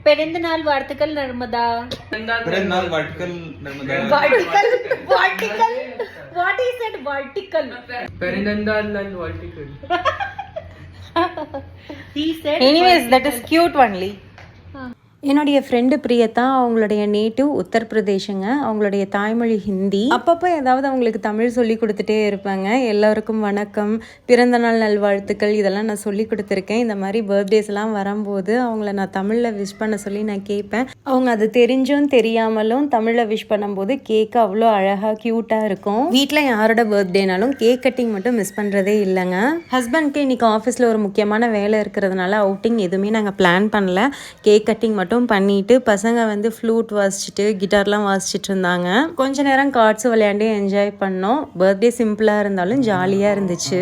பிறந்த நாள் வாழ்த்துக்கள் நர்மதா. பிறந்த நாள் வாழ்த்துக்கள் நர்மதா. வாழ்த்துக்கள். What is that வாழ்த்துக்கள்? பிறந்த நாள் வாழ்த்துக்கள். He said. Anyways, that is cute only. என்னுடைய ஃப்ரெண்டு பிரியத்தா, அவங்களுடைய நேட்டிவ் உத்தரப்பிரதேசங்க. அவங்களுடைய தாய்மொழி ஹிந்தி. அப்பப்போ ஏதாவது அவங்களுக்கு தமிழ் சொல்லி கொடுத்துட்டே இருப்பாங்க. எல்லோருக்கும் வணக்கம், பிறந்தநாள் நல்வாழ்த்துக்கள் இதெல்லாம் நான் சொல்லி கொடுத்துருக்கேன். இந்த மாதிரி பர்த்டேஸ்லாம் வரும்போது அவங்கள நான் தமிழில் விஷ் பண்ண சொல்லி நான் கேட்பேன். அவங்க அது தெரிஞ்சும் தெரியாமலும் தமிழில் விஷ் பண்ணும்போது கேக்கு அவ்வளோ அழகாக க்யூட்டாக இருக்கும். வீட்டில் யாரோட பர்த்டேனாலும் கேக் கட்டிங் மட்டும் மிஸ் பண்ணுறதே இல்லைங்க. ஹஸ்பண்ட்க்கு இன்றைக்கி ஆஃபீஸில் ஒரு முக்கியமான வேலை இருக்கிறதுனால அவுட்டிங் எதுவுமே நாங்கள் பிளான் பண்ணல. கேக் கட்டிங் மட்டும் பண்ணிட்டு பசங்க வந்து ஃப்ளூட் வாசிச்சுட்டு கிட்டார்லாம் வாசிச்சுட்டு இருந்தாங்க. கொஞ்ச நேரம் கார்ட்ஸ் விளையாண்டு என்ஜாய் பண்ணோம். பர்த்டே சிம்பிளாக இருந்தாலும் ஜாலியாக இருந்துச்சு.